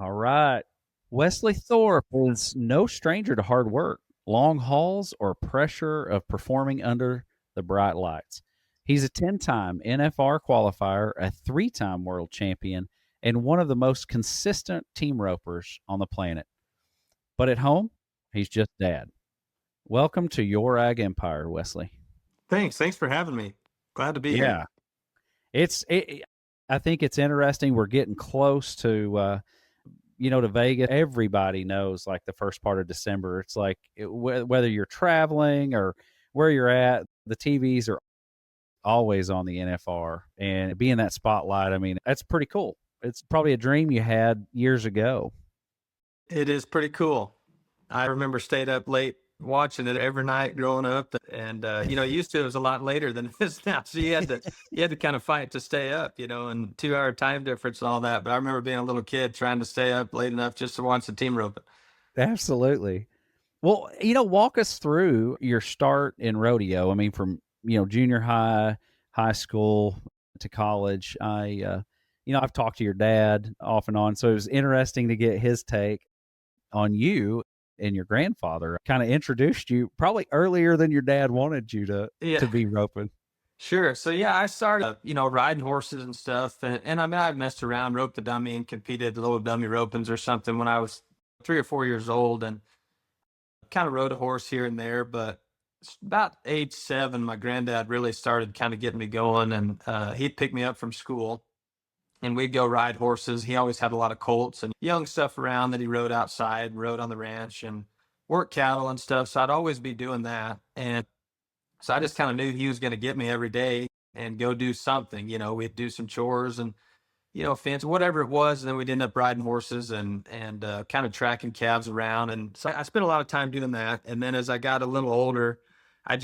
All right. Wesley Thorpe is no stranger to hard work, long hauls, or pressure of performing under the bright lights. He's a 10-time NFR qualifier, a 3-time world champion, and one of the most consistent team ropers on the planet. But at home, he's just dad. Welcome to your Ag Empire, Wesley. Thanks for having me. Glad to be here. Yeah, I think it's interesting. We're getting close to Vegas. Everybody knows like the first part of December. It's like whether you're traveling or where you're at, the TVs are always on the NFR and being that spotlight. I mean, that's pretty cool. It's probably a dream you had years ago. It is pretty cool. I remember stayed up late watching it every night growing up, and used to it was a lot later than it is now. So you had to kind of fight to stay up, and 2 hour time difference and all that. But I remember being a little kid trying to stay up late enough just to watch the team roping. Absolutely. Well, walk us through your start in rodeo. I mean, from junior high, high school to college. I've talked to your dad off and on, so it was interesting to get his take on you and your grandfather. Kind of introduced you probably earlier than your dad wanted you to Yeah. be roping. Sure. So yeah, I started, riding horses and stuff, and I mean, I messed around, roped the dummy, and competed little dummy ropings or something when I was 3 or 4 years old, and kind of rode a horse here and there. But about age 7, my granddad really started kind of getting me going, and he'd pick me up from school, and we'd go ride horses. He always had a lot of colts and young stuff around that he rode outside, rode on the ranch, and worked cattle and stuff. So I'd always be doing that, and so I just kind of knew he was going to get me every day and go do something. We'd do some chores and fence, whatever it was, and then we'd end up riding horses and kind of tracking calves around. And so I spent a lot of time doing that. And then as I got a little older, I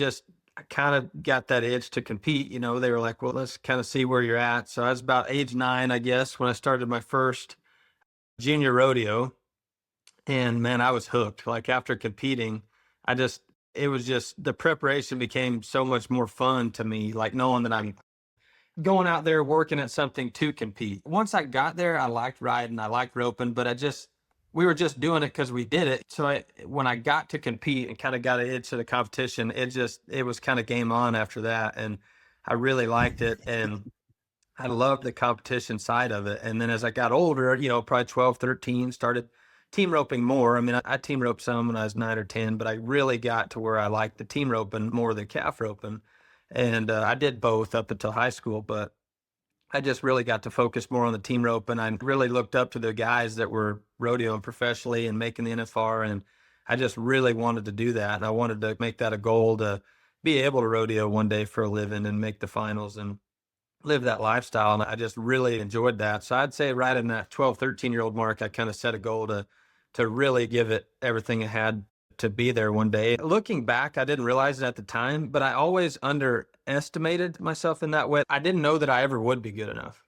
kind of got that itch to compete. They were like, well, let's kind of see where you're at. So I was about age 9, I guess, when I started my first junior rodeo. And man, I was hooked. Like after competing, it was just the preparation became so much more fun to me, like knowing that I'm going out there working at something to compete. Once I got there, I liked riding, I liked roping, but we were just doing it because we did it. So when I got to compete and kind of got an itch to the competition, it was kind of game on after that. And I really liked it. And I loved the competition side of it. And then as I got older, probably 12, 13, started team roping more. I mean, I team roped some when I was 9 or 10, but I really got to where I liked the team roping more than calf roping. And I did both up until high school, but I just really got to focus more on the team rope. And I really looked up to the guys that were rodeoing professionally and making the NFR. And I just really wanted to do that. And I wanted to make that a goal to be able to rodeo one day for a living and make the finals and live that lifestyle. And I just really enjoyed that. So I'd say right in that 12, 13-year-old mark, I kind of set a goal to really give it everything it had to be there one day. Looking back, I didn't realize it at the time, but I always underestimated myself in that way. I didn't know that I ever would be good enough.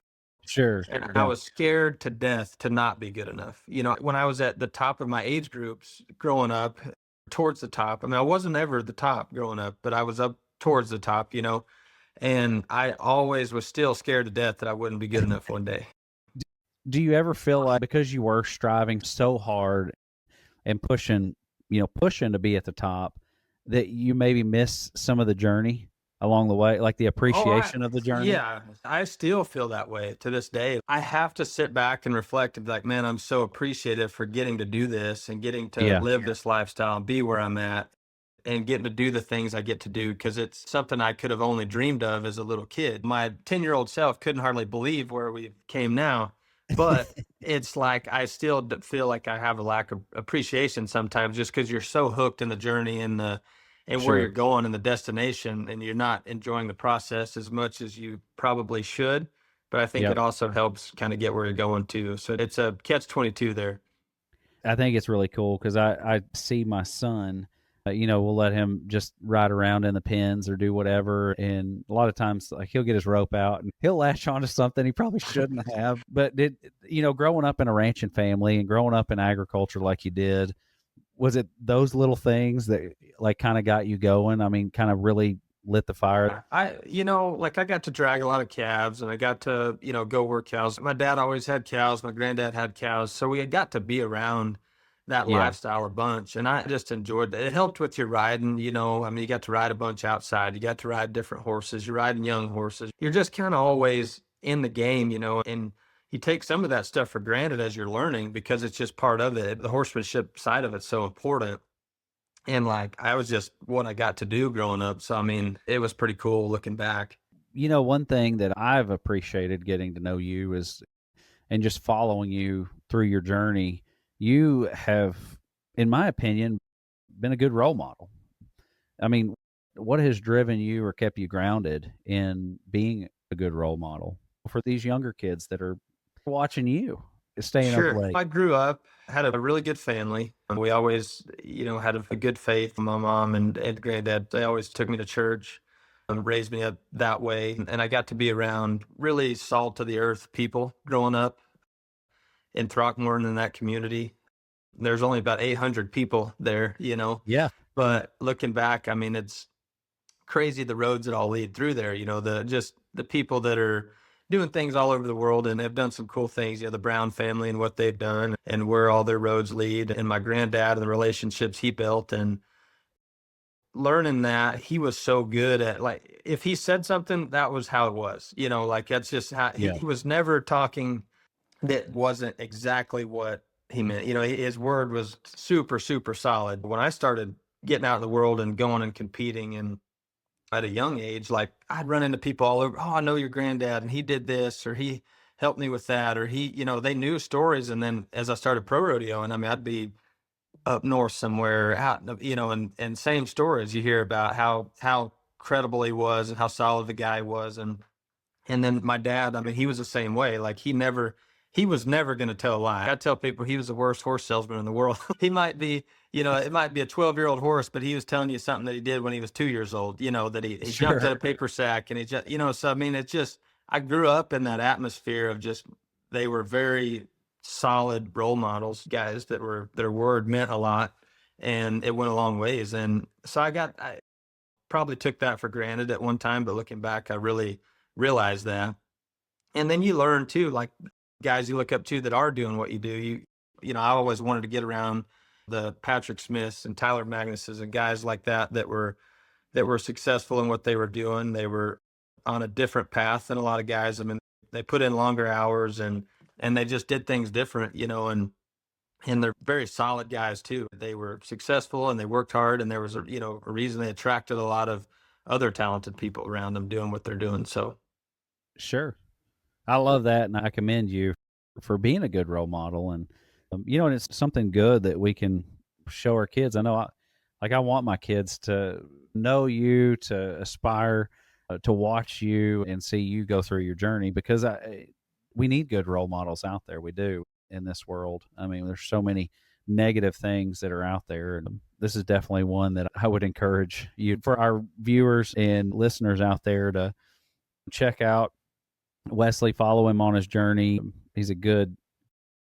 Sure. And I Yeah. was scared to death to not be good enough. When I was at the top of my age groups growing up, towards the top, I mean, I wasn't ever at the top growing up, but I was up towards the top, and I always was still scared to death that I wouldn't be good enough one day. Do you ever feel like because you were striving so hard and pushing to be at the top, that you maybe miss some of the journey along the way, like the appreciation of the journey? Yeah, I still feel that way to this day. I have to sit back and reflect and be like, man, I'm so appreciative for getting to do this and getting to Yeah, live this lifestyle and be where I'm at and getting to do the things I get to do because it's something I could have only dreamed of as a little kid. My 10-year-old self couldn't hardly believe where we came now, but it's like I still feel like I have a lack of appreciation sometimes just because you're so hooked in the journey and where you're sure. going and the destination, and you're not enjoying the process as much as you probably should. But I think Yep. it also helps kind of get where you're going to. So it's a catch 22 there. I think it's really cool because I see my son, we'll let him just ride around in the pens or do whatever. And a lot of times, like, he'll get his rope out and he'll latch onto something he probably shouldn't have. But growing up in a ranching family and growing up in agriculture like you did, was it those little things that like kind of got you going? I mean, kind of really lit the fire? Like I got to drag a lot of calves and I got to, go work cows. My dad always had cows. My granddad had cows. So we had got to be around that Yeah. lifestyle a bunch. And I just enjoyed that. It helped with your riding, I mean, you got to ride a bunch outside. You got to ride different horses. You're riding young horses. You're just kind of always in the game, and you take some of that stuff for granted as you're learning because it's just part of it. The horsemanship side of it's so important. And like, I was just what I got to do growing up. So, I mean, it was pretty cool looking back. One thing that I've appreciated getting to know you is, and just following you through your journey, you have, in my opinion, been a good role model. I mean, what has driven you or kept you grounded in being a good role model for these younger kids that are watching you staying up Sure. late? I grew up, had a really good family. And we always, had a good faith. My mom and granddad, they always took me to church and raised me up that way. And I got to be around really salt of the earth people growing up in Throckmorton in that community. There's only about 800 people there, Yeah, but looking back, I mean, it's crazy the roads that all lead through there. The people that are doing things all over the world and have done some cool things. The Brown family and what they've done and where all their roads lead, and my granddad and the relationships he built, and learning that he was so good at, like, if he said something, that was how it was. Like that's just how he, yeah, he was never talking that wasn't exactly what he meant. His word was super, super solid. When I started getting out in the world and going and competing and at a young age, like I'd run into people all over. Oh, I know your granddad, and he did this, or he helped me with that, or he, they knew stories. And then as I started pro rodeo, and I mean, I'd be up north somewhere out, and same stories you hear about how credible he was and how solid the guy was, and then my dad, I mean, he was the same way. Like he was never going to tell a lie. I tell people he was the worst horse salesman in the world. He might be, it might be a 12-year-old horse, but he was telling you something that he did when he was 2 years old, that he jumped sure. at a paper sack and he just, so I mean, it's just, I grew up in that atmosphere of just, they were very solid role models, guys that were, their word meant a lot and it went a long ways. And so I probably took that for granted at one time, but looking back, I really realized that. And then you learn too, like guys you look up to that are doing what you do. I always wanted to get around the Patrick Smiths and Tyler Magnuses and guys like that were successful in what they were doing. They were on a different path than a lot of guys. I mean, they put in longer hours and they just did things different, and they're very solid guys too. They were successful and they worked hard, and there was a reason they attracted a lot of other talented people around them doing what they're doing. So Sure. I love that, and I commend you for being a good role model. And and it's something good that we can show our kids. I know, I want my kids to know you, to aspire to watch you and see you go through your journey, because we need good role models out there. We do in this world. I mean, there's so many negative things that are out there, and this is definitely one that I would encourage you, for our viewers and listeners out there, to check out Wesley, follow him on his journey. He's a good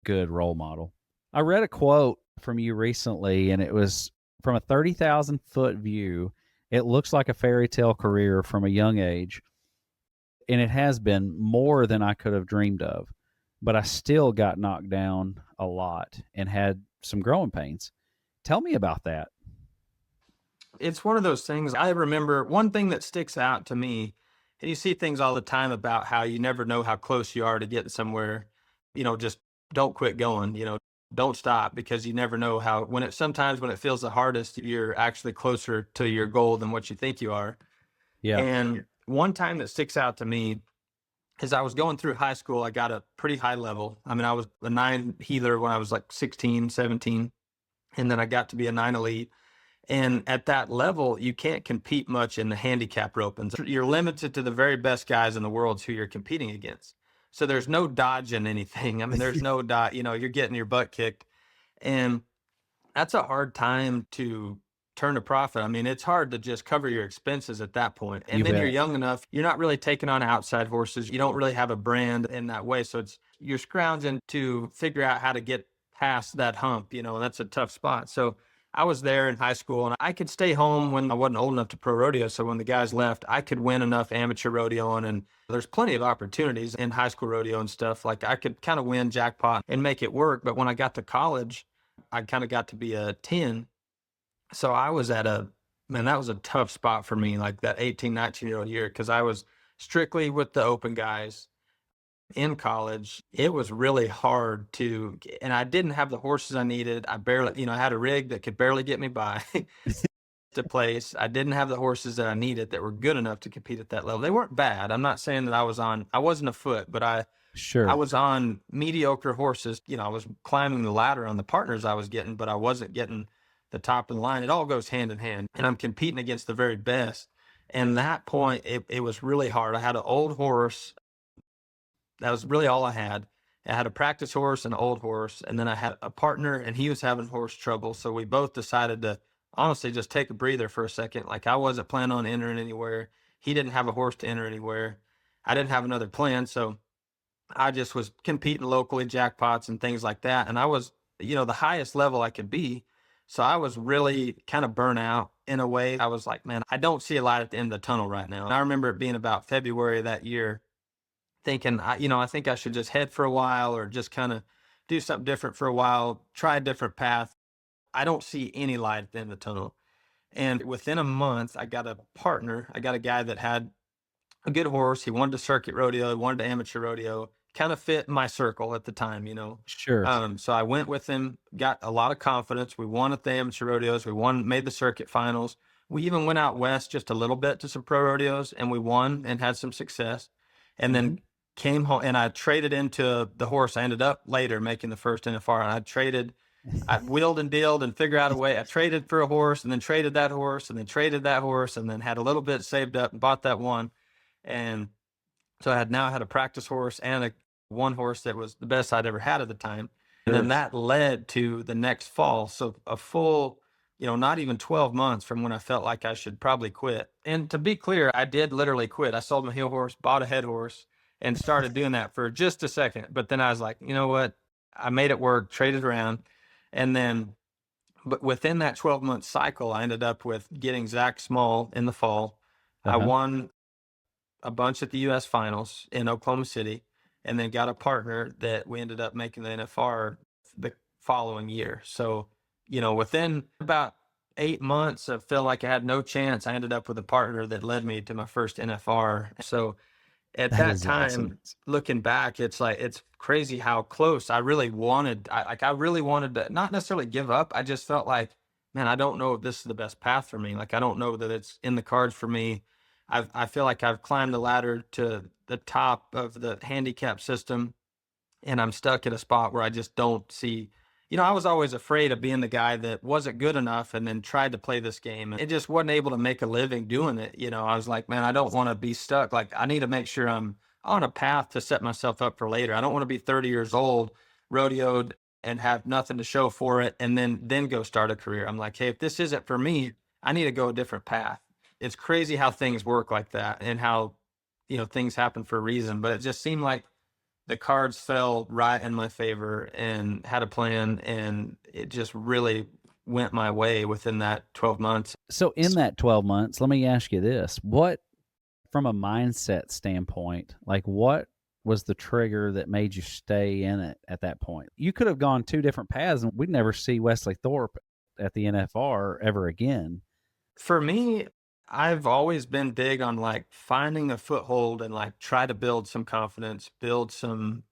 role model. I read a quote from you recently, and it was, from a 30,000-foot view, it looks like a fairy tale career from a young age, and it has been more than I could have dreamed of. But I still got knocked down a lot and had some growing pains. Tell me about that. it's one of those things. I remember one thing that sticks out to me, and you see things all the time about how you never know how close you are to getting somewhere. Just don't quit going, don't stop, because you never know how, sometimes when it feels the hardest, you're actually closer to your goal than what you think you are. Yeah. And one time that sticks out to me is I was going through high school. I got a pretty high level. I mean, I was a 9 healer when I was like 16, 17, and then I got to be a 9 elite. And at that level, you can't compete much in the handicap ropings. You're limited to the very best guys in the world who you're competing against. So there's no dodging anything. I mean, there's no dot, you're getting your butt kicked. And that's a hard time to turn a profit. I mean, it's hard to just cover your expenses at that point. You And then you're bet. young enough, you're not really taking on outside horses. You don't really have a brand in that way. So you're scrounging to figure out how to get past that hump, and that's a tough spot. So I was there in high school and I could stay home when I wasn't old enough to pro rodeo. So when the guys left, I could win enough amateur rodeoing, and there's plenty of opportunities in high school rodeo and stuff. Like I could kind of win jackpot and make it work. But when I got to college, I kind of got to be a 10. So I was at a, man, that was a tough spot for me, like that 18, 19-year-old year, because I was strictly with the open guys in college. It was really hard and I didn't have the horses I needed. I barely, I had a rig that could barely get me by to place. I didn't have the horses that I needed that were good enough to compete at that level. They weren't bad. I'm not saying that I wasn't a foot, but I Sure. was on mediocre horses. I was climbing the ladder on the partners I was getting, but I wasn't getting the top of the line. It all goes hand in hand, and I'm competing against the very best. And that point, it was really hard. I had an old horse. That was really all I had. I had a practice horse, an old horse, and then I had a partner, and he was having horse trouble. So we both decided to honestly just take a breather for a second. Like I wasn't planning on entering anywhere. He didn't have a horse to enter anywhere. I didn't have another plan. So I just was competing locally, jackpots and things like that. And I was, the highest level I could be. So I was really kind of burnt out in a way. I was like, man, I don't see a light at the end of the tunnel right now. And I remember it being about February of that year, thinking, I think I should just head for a while or just kind of do something different for a while, try a different path. I don't see any light at the end of the tunnel. And within a month, I got a partner. I got a guy that had a good horse. He wanted to circuit rodeo. He wanted to amateur rodeo. Kind of fit my circle at the time. Sure. So I went with him, got a lot of confidence. We won at the amateur rodeos. We won, made the circuit finals. We even went out west just a little bit to some pro rodeos, and we won and had some success. And Mhm. then came home, and I traded into the horse. I ended up later making the first NFR, and I wheeled and dealed and figured out a way. I traded for a horse and then traded that horse and then traded that horse and then had a little bit saved up and bought that one. And so I had a practice horse and a one horse that was the best I'd ever had at the time. And then Sure. that led to the next fall. So a full, not even 12 months from when I felt like I should probably quit. And to be clear, I did literally quit. I sold my heel horse, bought a head horse, and started doing that for just a second. But then I was like, you know what? I made it work, traded around. And then, but within that 12-month cycle, I ended up with getting Zach Small in the fall. I Uh-huh. won a bunch at the US finals in Oklahoma City, and then got a partner that we ended up making the NFR the following year. So, within about 8 months, I felt like I had no chance. I ended up with a partner that led me to my first NFR. So at That that is awesome. time, looking back, it's crazy how close I really wanted to not necessarily give up. I just felt like, man, I don't know if this is the best path for me. Like, I don't know that it's in the cards for me. I feel like I've climbed the ladder to the top of the handicap system, and I'm stuck at a spot where I just don't see. I was always afraid of being the guy that wasn't good enough and then tried to play this game and it just wasn't able to make a living doing it. I was like, man, I don't want to be stuck. Like, I need to make sure I'm on a path to set myself up for later. I don't want to be 30 years old, rodeoed, and have nothing to show for it, and then go start a career. I'm like, hey, if this isn't for me, I need to go a different path. It's crazy how things work like that and how things happen for a reason. But it just seemed like the cards fell right in my favor and had a plan, and it just really went my way within that 12 months. So in that 12 months, let me ask you this. What from a mindset standpoint, like what was the trigger that made you stay in it at that point? You could have gone two different paths and we'd never see Wesley Thorpe at the NFR ever again. For me, I've always been big on like finding a foothold and like try to build some confidence, build some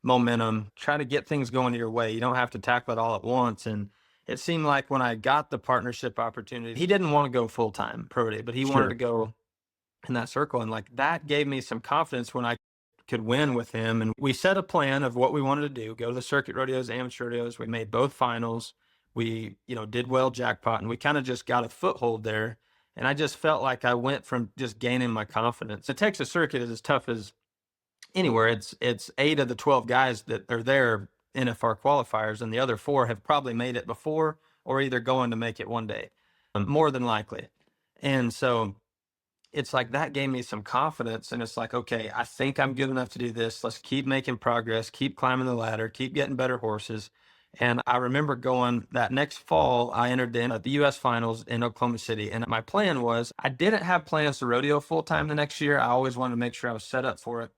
momentum, try to get things going your way. You don't have to tackle it all at once. And it seemed like when I got the partnership opportunity, he didn't want to go full time pro day, but he wanted to Sure. go in that circle. And like that gave me some confidence when I could win with him. And we set a plan of what we wanted to do, go to the circuit rodeos, amateur rodeos. We made both finals. We, did well jackpot, and we kind of just got a foothold there. And I just felt like I went from just gaining my confidence. The Texas circuit is as tough as anywhere. It's 8 of the 12 guys that are there NFR qualifiers, and the other 4 have probably made it before or either going to make it one day, more than likely. And so it's like that gave me some confidence, and it's like, okay, I think I'm good enough to do this. Let's keep making progress, keep climbing the ladder, keep getting better horses. And I remember going that next fall, I entered the U.S. finals in Oklahoma City. And my plan was I didn't have plans to rodeo full time the next year. I always wanted to make sure I was set up for it,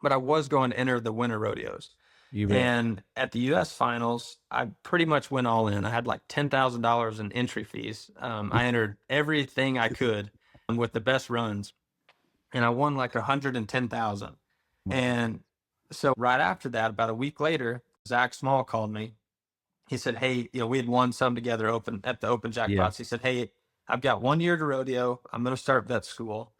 but I was going to enter the winter rodeos. You bet. And at the U.S. finals, I pretty much went all in. I had like $10,000 in entry fees. I entered everything I could with the best runs, and I won like 110,000. And so right after that, about a week later, Zach Small called me. He said, "Hey, we had won some together open at the open Yeah. jackpots." He said, "Hey, I've got 1 year to rodeo. I'm going to start vet school.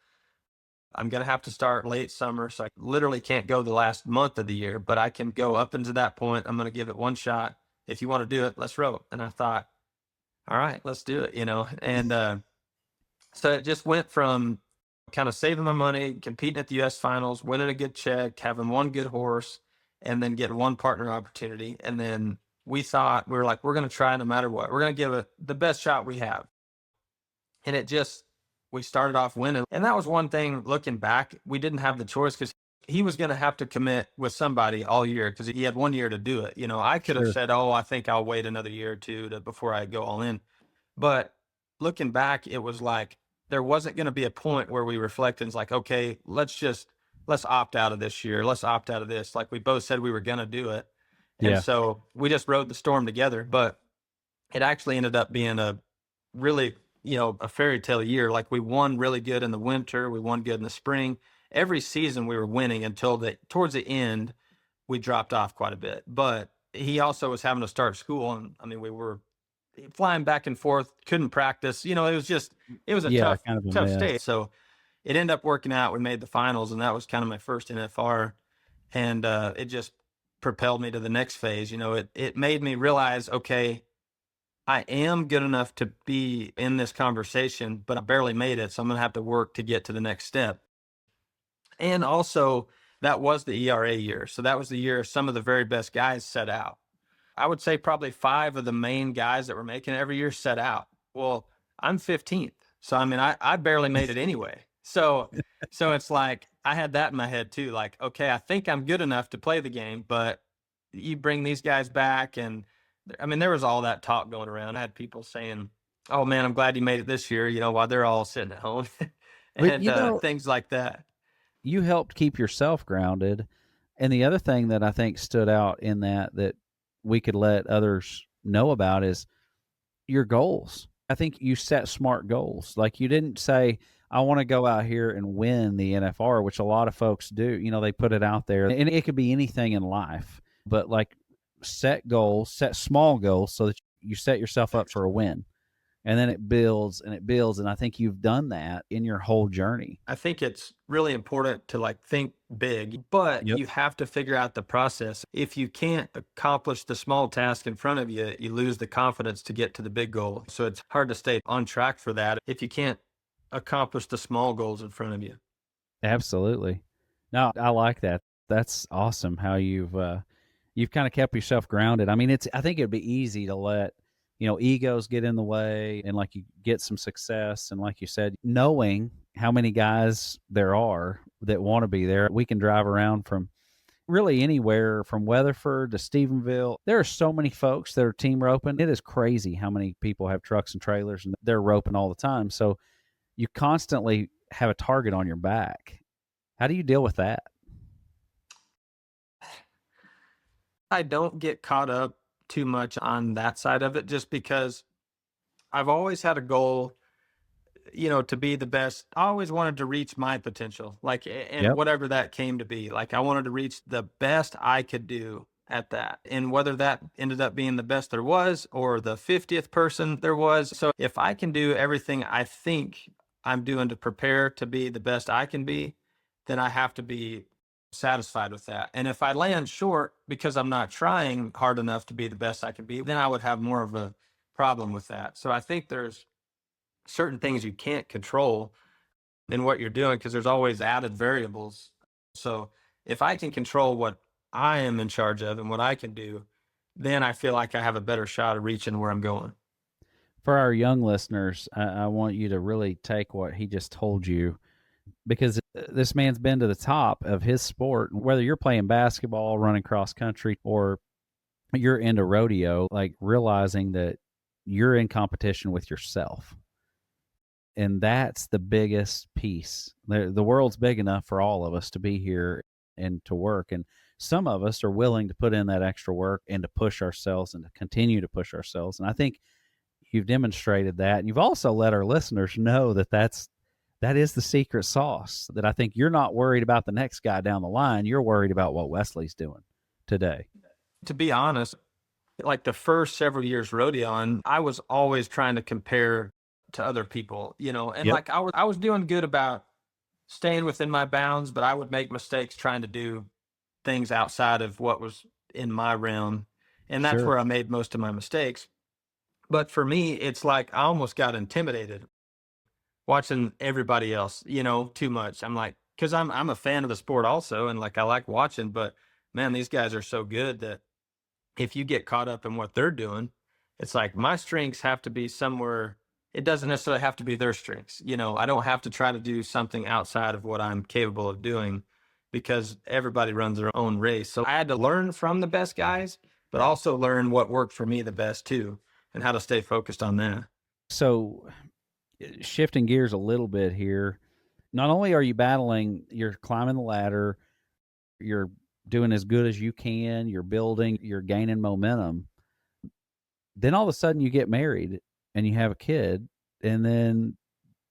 I'm going to have to start late summer. So I literally can't go the last month of the year, but I can go up into that point. I'm going to give it one shot. If you want to do it, let's row." And I thought, all right, let's do it, And so it just went from kind of saving my money, competing at the U.S. finals, winning a good check, having one good horse, and then getting one partner opportunity. And then we were like, we're going to try no matter what. We're going to give it the best shot we have. And we started off winning. And that was one thing looking back, we didn't have the choice because he was going to have to commit with somebody all year because he had 1 year to do it. I could have Sure. said, oh, I think I'll wait another year or two before I go all in. But looking back, it was like there wasn't going to be a point where we reflected and it's like, okay, let's opt out of this year. Let's opt out of this. Like we both said we were going to do it. And Yeah. so we just rode the storm together. But it actually ended up being a really, a fairy tale year. Like we won really good in the winter. We won good in the spring. Every season we were winning until towards the end, we dropped off quite a bit. But he also was having to start school. And I mean, we were flying back and forth, couldn't practice. It was a Yeah. tough, Kind of a tough mess. stage. So it ended up working out. We made the finals, and that was kind of my first NFR. And it just propelled me to the next phase. It made me realize, okay, I am good enough to be in this conversation, but I barely made it. So I'm going to have to work to get to the next step. And also, that was the ERA year. So that was the year some of the very best guys set out. I would say probably 5 of the main guys that were making it every year set out. Well, I'm 15th. So, I mean, I barely made it anyway. So it's like, I had that in my head too. Like, okay, I think I'm good enough to play the game, but you bring these guys back. And I mean, there was all that talk going around. I had people saying, "Oh man, I'm glad you made it this year," while they're all sitting at home But and things like that. you helped keep yourself grounded. And the other thing that I think stood out in that we could let others know about is your goals. I think you set smart goals. Like you didn't say, I want to go out here and win the NFR, which a lot of folks do. They put it out there and it could be anything in life, but like set goals, set small goals so that you set yourself up for a win. And then it builds and it builds. And I think you've done that in your whole journey. I think it's really important to think big, but Yep. you have to figure out the process. If you can't accomplish the small task in front of you, you lose the confidence to get to the big goal. So it's hard to stay on track for that if you can't accomplish the small goals in front of you. Absolutely. No, I like that. That's awesome how you've kind of kept yourself grounded. I mean, I think it'd be easy to let, egos get in the way and like you get some success. And like you said, knowing how many guys there are that want to be there, we can drive around from really anywhere from Weatherford to Stephenville. There are so many folks that are team roping. It is crazy how many people have trucks and trailers and they're roping all the time. So you constantly have a target on your back. How do you deal with that? I don't get caught up too much on that side of it just because I've always had a goal, to be the best. I always wanted to reach my potential, and Yep. whatever that came to be. Like I wanted to reach the best I could do at that. And whether that ended up being the best there was or the 50th person there was. So if I can do everything I think I'm doing to prepare to be the best I can be, then I have to be satisfied with that. And if I land short because I'm not trying hard enough to be the best I can be, then I would have more of a problem with that. So I think there's certain things you can't control in what you're doing because there's always added variables. So if I can control what I am in charge of and what I can do, then I feel like I have a better shot of reaching where I'm going. For our young listeners, I want you to really take what he just told you because this man's been to the top of his sport. Whether you're playing basketball, running cross country, or you're into rodeo, like realizing that you're in competition with yourself. And that's the biggest piece. The world's big enough for all of us to be here and to work. And some of us are willing to put in that extra work and to push ourselves and to continue to push ourselves. And I think you've demonstrated that. And you've also let our listeners know that that is the secret sauce. That I think you're not worried about the next guy down the line. You're worried about what Wesley's doing today. To be honest, like the first several years rodeoing, I was always trying to compare to other people, and Yep. like I was doing good about staying within my bounds, but I would make mistakes trying to do things outside of what was in my realm. And that's Sure. where I made most of my mistakes. But for me, it's like I almost got intimidated watching everybody else, too much. I'm like, because I'm a fan of the sport also, and like I like watching, but man, these guys are so good that if you get caught up in what they're doing, it's like my strengths have to be somewhere. It doesn't necessarily have to be their strengths. I don't have to try to do something outside of what I'm capable of doing because everybody runs their own race. So I had to learn from the best guys, but also learn what worked for me the best too and how to stay focused on that. So shifting gears a little bit here, not only are you battling, you're climbing the ladder, you're doing as good as you can, you're building, you're gaining momentum. Then all of a sudden you get married and you have a kid. And then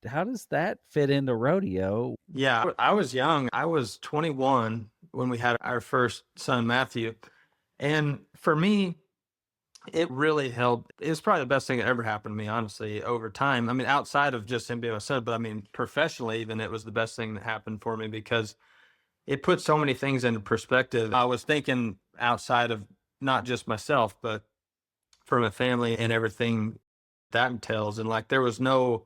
how does that fit into rodeo? Yeah, I was young. I was 21 when we had our first son, Matthew. And for me, it really helped. It was probably the best thing that ever happened to me, honestly, over time. I mean, outside of just him being my son, but I mean, professionally, even it was the best thing that happened for me because it put so many things into perspective. I was thinking outside of not just myself, but for my family and everything that entails. And like, there was no,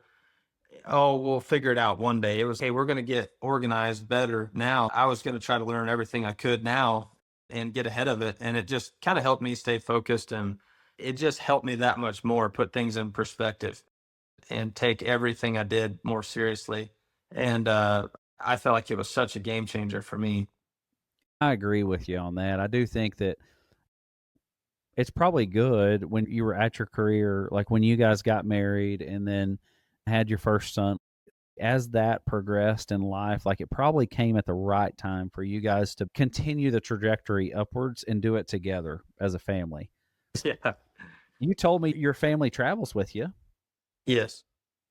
oh, we'll figure it out one day. It was, hey, we're going to get organized better now. I was going to try to learn everything I could now and get ahead of it. And it just kind of helped me stay focused. And it just helped me that much more, put things in perspective and take everything I did more seriously. And I felt like it was such a game changer for me. I agree with you on that. I do think that it's probably good when you were at your career, like when you guys got married and then had your first son, as that progressed in life, like it probably came at the right time for you guys to continue the trajectory upwards and do it together as a family. Yeah. You told me your family travels with you Yes.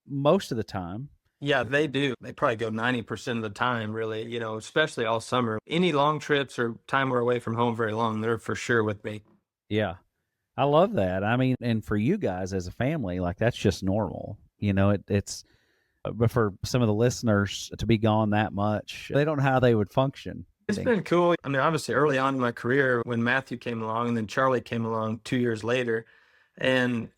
most of the time. Yeah, they do. They probably go 90% of the time, really, especially all summer. Any long trips or time we're away from home very long, they're for sure with me. Yeah. I love that. I mean, and for you guys as a family, like that's just normal. It's but for some of the listeners to be gone that much, they don't know how they would function. It's been cool. I mean, obviously, early on in my career, when Matthew came along and then Charlie came along 2 years later, and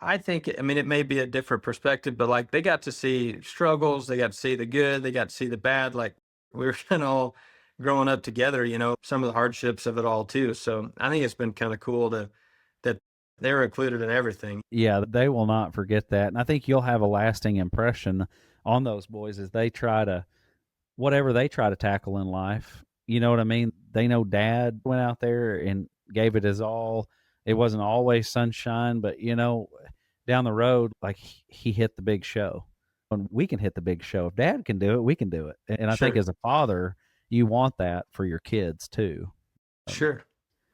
I think, I mean, it may be a different perspective, but like they got to see struggles, they got to see the good, they got to see the bad. Like we were kind of all growing up together, some of the hardships of it all too. So I think it's been kind of cool that they were included in everything. Yeah, they will not forget that. And I think you'll have a lasting impression on those boys as they try to, whatever they try to tackle in life. You know what I mean? They know dad went out there and gave it his all. It wasn't always sunshine, but down the road, like he hit the big show. And we can hit the big show. If dad can do it, we can do it. And I think Sure. as a father, you want that for your kids too. Sure.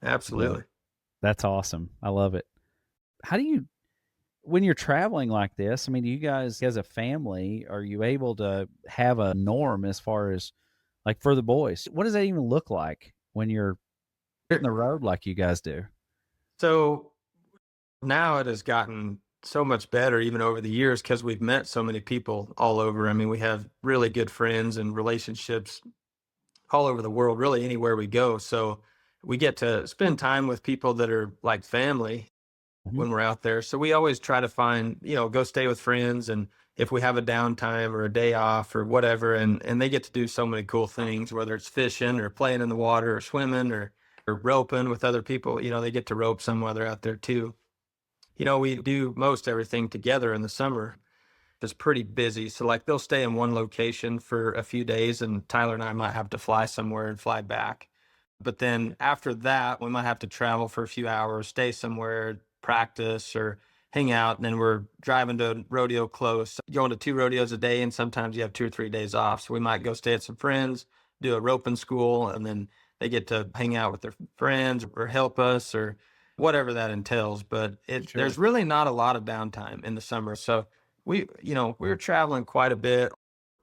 So Absolutely. that's awesome. I love it. How do you, when you're traveling like this, I mean, do you guys as a family, are you able to have a norm as far as like for the boys? What does that even look like when you're hitting the road like you guys do? So now it has gotten so much better even over the years because we've met so many people all over. I mean, we have really good friends and relationships all over the world, really anywhere we go. So we get to spend time with people that are like family Mhm. when we're out there. So we always try to find, go stay with friends and if we have a downtime or a day off or whatever, and they get to do so many cool things, whether it's fishing or playing in the water or swimming or roping with other people, they get to rope some while they're out there too. We do most everything together in the summer. It's pretty busy. So like they'll stay in one location for a few days and Tyler and I might have to fly somewhere and fly back. But then after that, we might have to travel for a few hours, stay somewhere, practice or hang out. And then we're driving to a rodeo close, going to 2 rodeos a day. And sometimes you have 2 or 3 days off. So we might go stay at some friends, do a roping school, and then they get to hang out with their friends or help us or whatever that entails. But Sure. there's really not a lot of downtime in the summer. So we were traveling quite a bit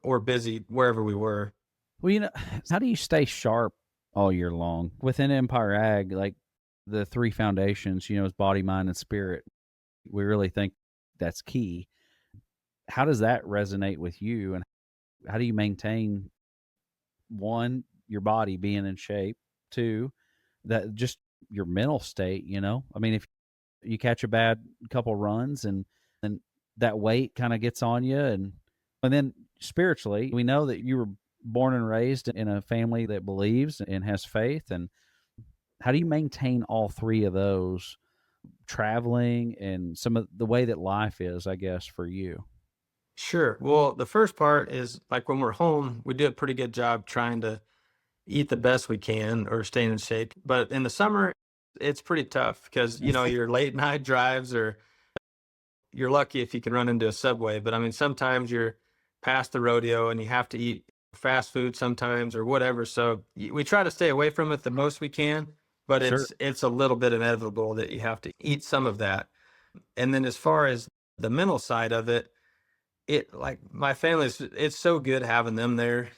or busy wherever we were. Well, how do you stay sharp all year long within Empire Ag? Like the three foundations, is body, mind, and spirit. We really think that's key. How does that resonate with you, and how do you maintain one, your body being in shape, two, that just your mental state? I mean, if you catch a bad couple runs and that weight kind of gets on you, and then spiritually, we know that you were born and raised in a family that believes and has faith. And how do you maintain all three of those, traveling and some of the way that life is, I guess, for you? Sure. Well, the first part is like when we're home, we do a pretty good job trying to eat the best we can or staying in shape. But in the summer, it's pretty tough because, your late night drives or you're lucky if you can run into a Subway. But I mean, sometimes you're past the rodeo and you have to eat fast food sometimes or whatever. So we try to stay away from it the most we can, but Sure. it's a little bit inevitable that you have to eat some of that. And then as far as the mental side of it, like my family's it's so good having them there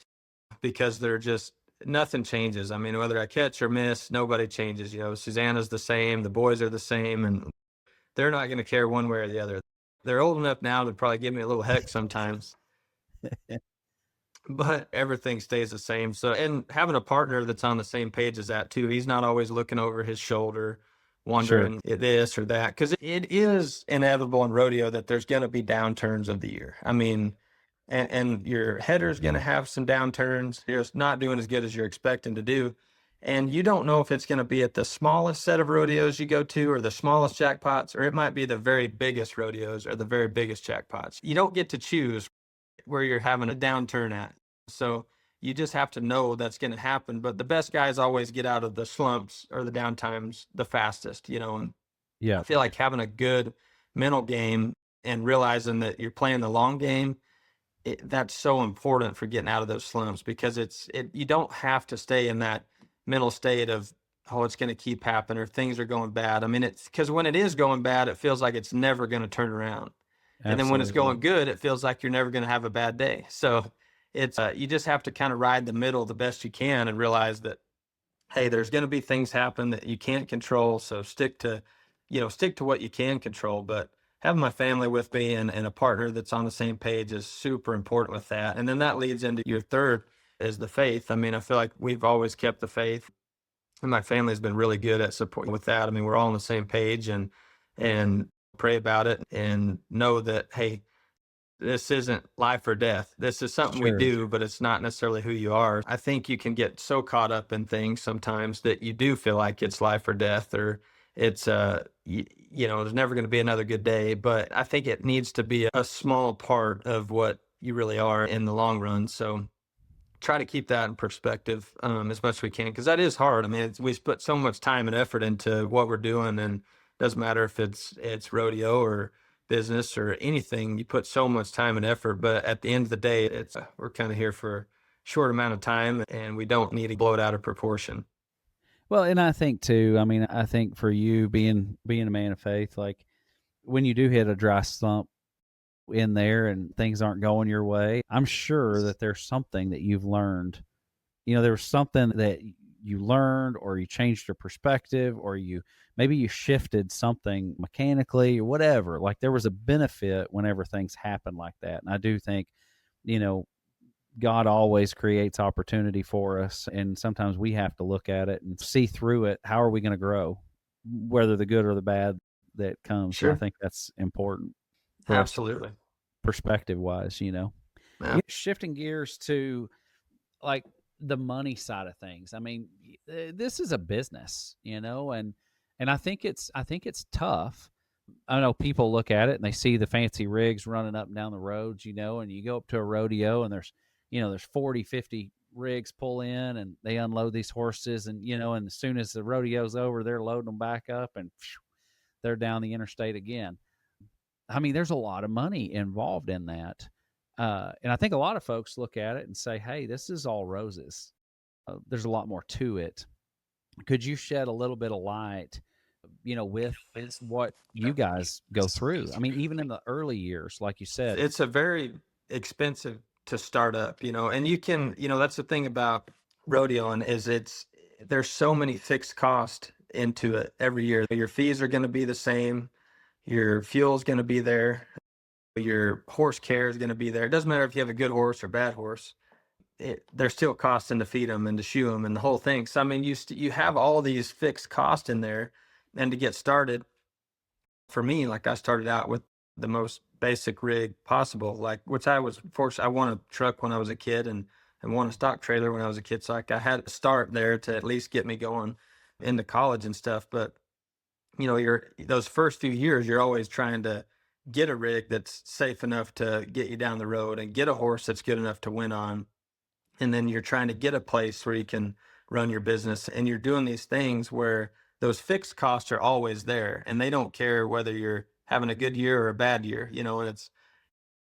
because they're just nothing changes. I mean, whether I catch or miss, nobody changes. Susanna's the same, the boys are the same, and they're not going to care one way or the other. They're old enough now to probably give me a little heck sometimes, but everything stays the same. So, and having a partner that's on the same page as that too, he's not always looking over his shoulder, Sure. wondering this or that, because it is inevitable in rodeo that there's going to be downturns of the year. I mean, and your header's going to have some downturns. You're just not doing as good as you're expecting to do. And you don't know if it's going to be at the smallest set of rodeos you go to or the smallest jackpots, or it might be the very biggest rodeos or the very biggest jackpots. You don't get to choose where you're having a downturn at. So you just have to know that's going to happen. But the best guys always get out of the slumps or the downtimes the fastest, and I Yeah. feel like having a good mental game and realizing that you're playing the long game, that's so important for getting out of those slumps because you don't have to stay in that mental state of, oh, it's going to keep happening or things are going bad. I mean, it's because when it is going bad, it feels like it's never going to turn around. And then when it's Absolutely. going good, it feels like you're never going to have a bad day. So you just have to kind of ride the middle the best you can and realize that, hey, there's going to be things happen that you can't control. So stick to what you can control. But having my family with me and a partner that's on the same page is super important with that. And then that leads into your third is the faith. I mean, I feel like we've always kept the faith and my family's been really good at supporting with that. I mean, we're all on the same page and pray about it and know that, hey, this isn't life or death. This is something we Sure. do, but it's not necessarily who you are. I think you can get so caught up in things sometimes that you do feel like it's life or death or it's there's never going to be another good day, but I think it needs to be a small part of what you really are in the long run. So try to keep that in perspective as much as we can because that is hard. I mean, we put so much time and effort into what we're doing, and it doesn't matter if it's rodeo or business or anything. You put so much time and effort, but at the end of the day, it's we're kind of here for a short amount of time, and we don't need to blow it out of proportion. Well, and I think too, I mean, I think for you being a man of faith, like when you do hit a dry stump in there and things aren't going your way, I'm sure that there's something that you've learned. There was something that you learned or you changed your perspective or maybe you shifted something mechanically or whatever. Like there was a benefit whenever things happen like that. And I do think, you know, God always creates opportunity for us, and sometimes we have to look at it and see through it. How are we going to grow, whether the good or the bad that comes? And I Sure, think that's important for us, absolutely. perspective wise. Yeah, Shifting gears to like the money side of things. I mean, this is a business, and I think it's tough. I know people look at it and they see the fancy rigs running up and down the roads, and you go up to a rodeo and there's 40, 50 rigs pull in and they unload these horses, and and as soon as the rodeo's over, they're loading them back up, and they're down the interstate again. I mean, there's a lot of money involved in that. And I think a lot of folks look at it and say, hey, this is all roses. There's a lot more to it. Could you shed a little bit of light, with what you guys go through? I mean, even in the early years, like you said. It's a very expensive to start up, and you can, that's the thing about rodeoing is there's so many fixed costs into it every year. Your fees are going to be the same. Your fuel's going to be there. Your horse care is going to be there. It doesn't matter if you have a good horse or bad horse. There's still costs in to feed them and to shoe them and the whole thing. So, I mean, you have all these fixed costs in there. And to get started, for me, like I started out with the most basic rig possible, like, which I was fortunate. I won a truck when I was a kid and won a stock trailer when I was a kid. So like I had to start there to at least get me going into college and stuff. But those first few years, you're always trying to get a rig that's safe enough to get you down the road and get a horse that's good enough to win on. And then you're trying to get a place where you can run your business, and you're doing these things where those fixed costs are always there, and they don't care whether you're having a good year or a bad year,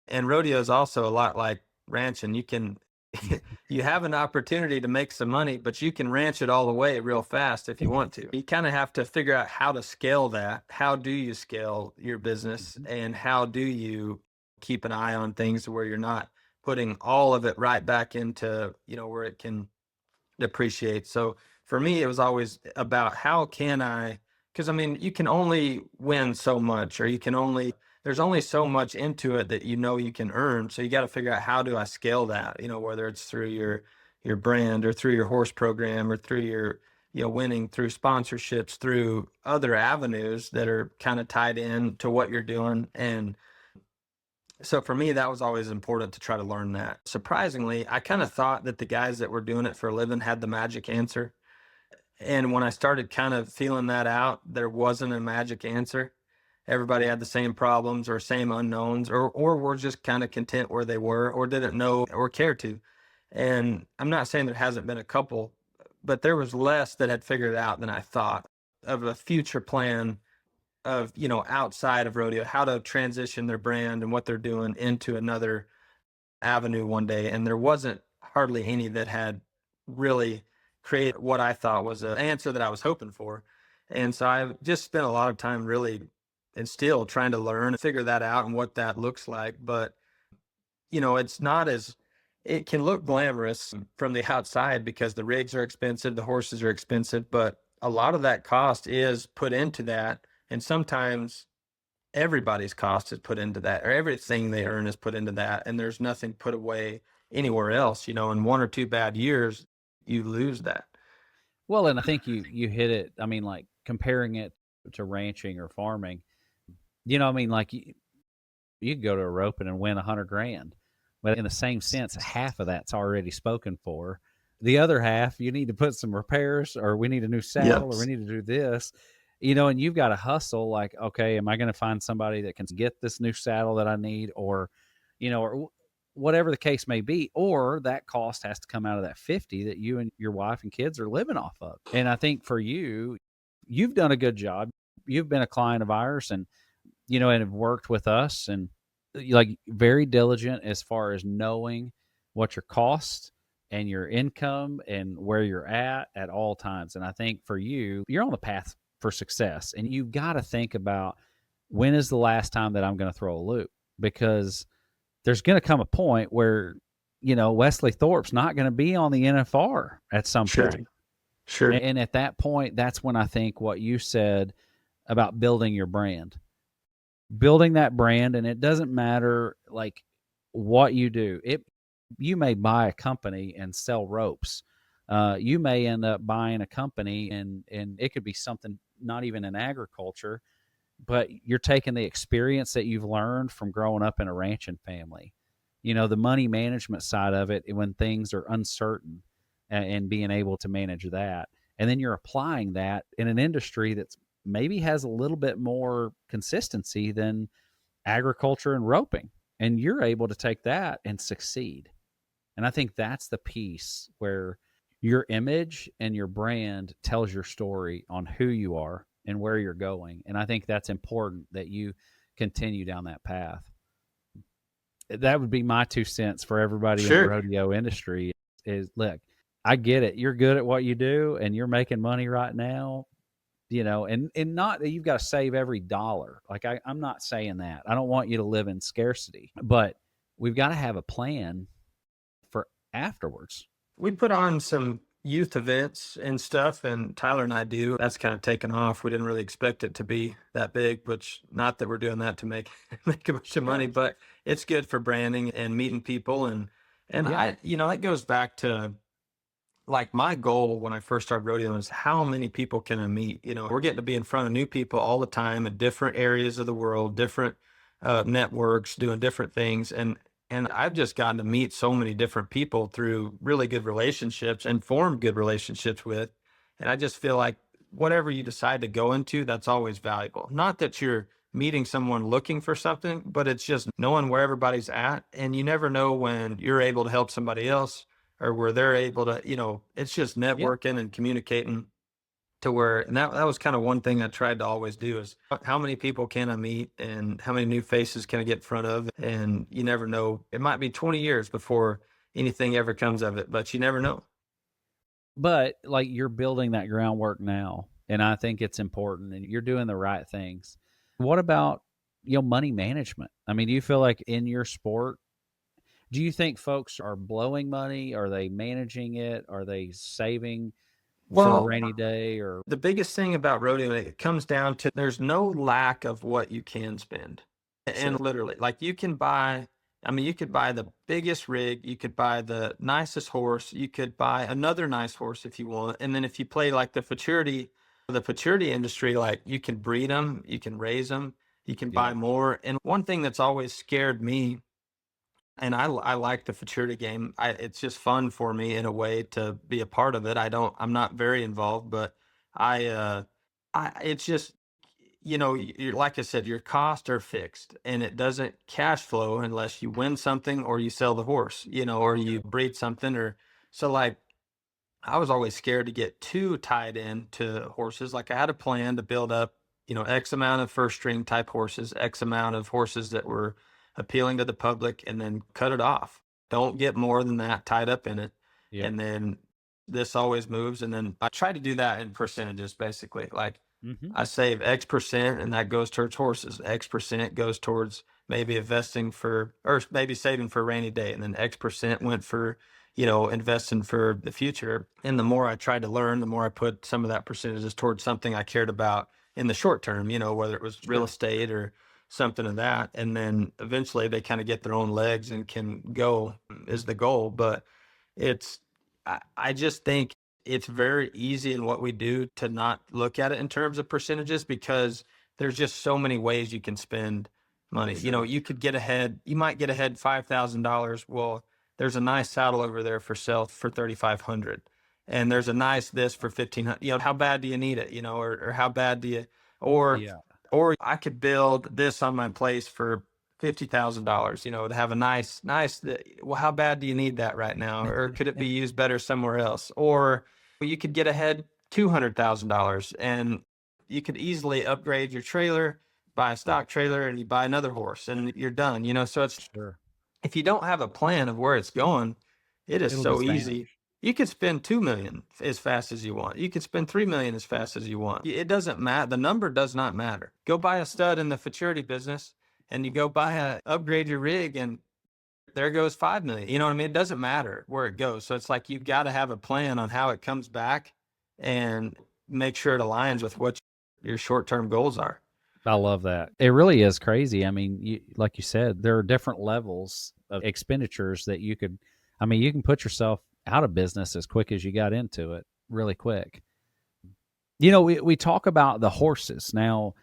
and rodeo is also a lot like ranching. You can, you have an opportunity to make some money, but you can ranch it all the way real fast if you want to. You kind of have to figure out how to scale that. How do you scale your business, and how do you keep an eye on things where you're not putting all of it right back into, where it can depreciate. So for me, it was always about how can I, because I mean, you can only win so much, or there's only so much into it that you can earn. So you got to figure out, how do I scale that, whether it's through your brand, or through your horse program, or through your, winning through sponsorships, through other avenues that are kind of tied in to what you're doing. And so for me, that was always important to try to learn that. Surprisingly, I kind of thought that the guys that were doing it for a living had the magic answer. And when I started kind of feeling that out, there wasn't a magic answer. Everybody had the same problems or same unknowns, or were just kind of content where they were, or didn't know or care to. And I'm not saying there hasn't been a couple, but there was less that had figured it out than I thought of a future plan of, outside of rodeo, how to transition their brand and what they're doing into another avenue one day. And there wasn't hardly any that had really created what I thought was an answer that I was hoping for. And so I've just spent a lot of time really, and still trying to learn and figure that out and what that looks like. But, it's not as, it can look glamorous from the outside because the rigs are expensive, the horses are expensive, but a lot of that cost is put into that. And sometimes everybody's cost is put into that, or everything they earn is put into that. And there's nothing put away anywhere else. In 1 or 2 bad years, you lose that. Well, and I think you hit it. I mean, like comparing it to ranching or farming, I mean, like you could go to a roping and win $100,000, but in the same sense, half of that's already spoken for. The other half, you need to put some repairs, or we need a new saddle, or we need to do this, and you've got to hustle. Like, okay, am I going to find somebody that can get this new saddle that I need, or, or whatever the case may be, or that cost has to come out of that 50 that you and your wife and kids are living off of. And I think for you, you've done a good job. You've been a client of ours, and and have worked with us, and like very diligent as far as knowing what your cost and your income and where you're at all times. And I think for you, you're on the path for success, and you've got to think about, when is the last time that I'm going to throw a loop? Because there's going to come a point where, Wesley Thorp's not going to be on the NFR at some point. Sure. And at that point, that's when I think what you said about building your brand. Building that brand, and it doesn't matter like what you do. You may buy a company and sell ropes. You may end up buying a company, and it could be something not even in agriculture, but you're taking the experience that you've learned from growing up in a ranching family, the money management side of it when things are uncertain, and being able to manage that. And then you're applying that in an industry that's maybe has a little bit more consistency than agriculture and roping. And you're able to take that and succeed. And I think that's the piece where your image and your brand tells your story on who you are and where you're going. And I think that's important that you continue down that path. That would be my 2 cents for everybody in the Sure. rodeo industry is look, I get it. You're good at what you do and you're making money right now, and not that you've got to save every dollar. Like I'm not saying that. I don't want you to live in scarcity, but we've got to have a plan for afterwards. We put on some youth events and stuff, and Tyler and I do. That's kind of taken off. We didn't really expect it to be that big, which not that we're doing that to make make a bunch of money, but it's good for branding and meeting people. And Yeah. that goes back to like my goal when I first started rodeoing is how many people can I meet? We're getting to be in front of new people all the time in different areas of the world, different networks, doing different things, and I've just gotten to meet so many different people through really good relationships and form good relationships with, and I just feel like whatever you decide to go into, that's always valuable. Not that you're meeting someone looking for something, but it's just knowing where everybody's at, and you never know when you're able to help somebody else or where they're able to, it's just Yeah. networking and communicating to where, and that was kind of one thing I tried to always do is how many people can I meet and how many new faces can I get in front of? And you never know, it might be 20 years before anything ever comes of it, but you never know. But like you're building that groundwork now, and I think it's important and you're doing the right things. What about, money management? I mean, do you feel like in your sport, do you think folks are blowing money? Are they managing it? Are they saving for a Well, rainy day or the biggest thing about rodeo, it comes down to there's no lack of what you can spend. And sure. literally, like you could buy the biggest rig, you could buy the nicest horse, you could buy another nice horse if you want. And then if you play like the futurity industry, like you can breed them, you can raise them, you can buy Yeah. more. And one thing that's always scared me, and I like the futurity game. It's just fun for me in a way to be a part of it. I'm not very involved, but I, uh, it's just, you're, like I said, your costs are fixed and it doesn't cash flow unless you win something or you sell the horse, or you breed something so like, I was always scared to get too tied in to horses. Like I had a plan to build up, X amount of first string type horses, X amount of horses that were appealing to the public, and then cut it off. Don't get more than that tied up in it. Yep. And then this always moves. And then I try to do that in percentages, basically. Like Hmm. I save X percent and that goes towards horses. X percent goes towards maybe investing or maybe saving for a rainy day. And then X percent went for, investing for the future. And the more I tried to learn, the more I put some of that percentages towards something I cared about in the short term, whether it was real Sure. estate or something of that. And then eventually they kind of get their own legs and can go is the goal. But it's, I just think it's very easy in what we do to not look at it in terms of percentages because there's just so many ways you can spend money. Sure. You might get ahead $5,000. Well, there's a nice saddle over there for sale for 3,500. And there's a nice this for 1,500. How bad do you need it? Or how bad do you, or, Yeah. or I could build this on my place for $50,000, to have a nice, well, how bad do you need that right now? Or could it be used better somewhere else? Or you could get ahead $200,000 and you could easily upgrade your trailer, buy a stock trailer, and you buy another horse and you're done, so Sure. if you don't have a plan of where it's going, it is It'll so just easy. vanish. You could spend 2 million as fast as you want. You could spend 3 million as fast as you want. It doesn't matter. The number does not matter. Go buy a stud in the futurity business and you go upgrade your rig and there goes 5 million. You know what I mean? It doesn't matter where it goes. So it's like you've got to have a plan on how it comes back and make sure it aligns with what your short-term goals are. I love that. It really is crazy. I mean, like you said, there are different levels of expenditures that you could, I mean, you can put yourself out of business as quick as you got into it really quick. We talk about the horses. Now,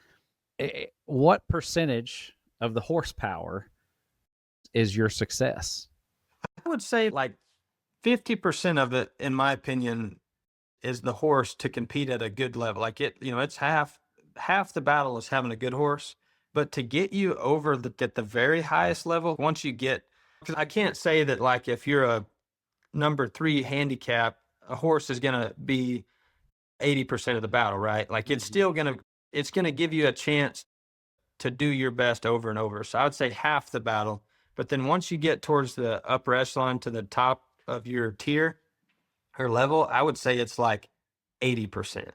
what percentage of the horsepower is your success? I would say like 50% of it, in my opinion, is the horse to compete at a good level. Like it's half the battle is having a good horse, but to get you over at the very highest level, once you get, because I can't say that like if you're number 3 handicap, a horse is going to be 80% of the battle, right? Like it's going to give you a chance to do your best over and over. So I would say half the battle. But then once you get towards the upper echelon to the top of your tier or level, I would say it's like 80%.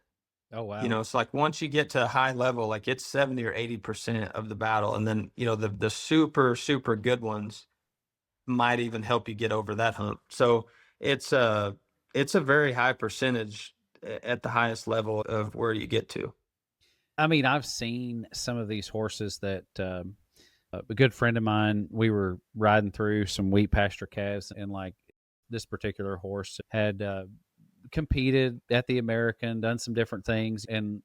Oh, You wow. know, it's like once you get to a high level, like it's 70 or 80% of the battle. And then, the super, super good ones might even help you get over that hump. So it's a it's a very high percentage at the highest level of where you get to. I mean, I've seen some of these horses that a good friend of mine, we were riding through some wheat pasture calves, and like this particular horse had competed at the American, done some different things. And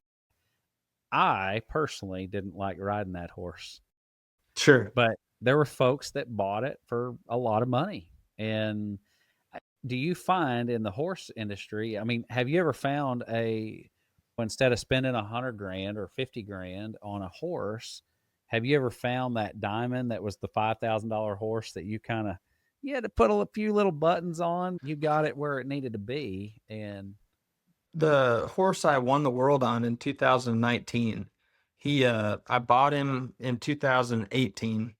I personally didn't like riding that horse, Sure. but there were folks that bought it for a lot of money. And do you find in the horse industry, I mean, have you ever found instead of spending 100 grand or 50 grand on a horse, have you ever found that diamond that was the $5,000 horse that you had to put a few little buttons on? You got it where it needed to be. And The horse I won the world on in 2019, I bought him in 2018,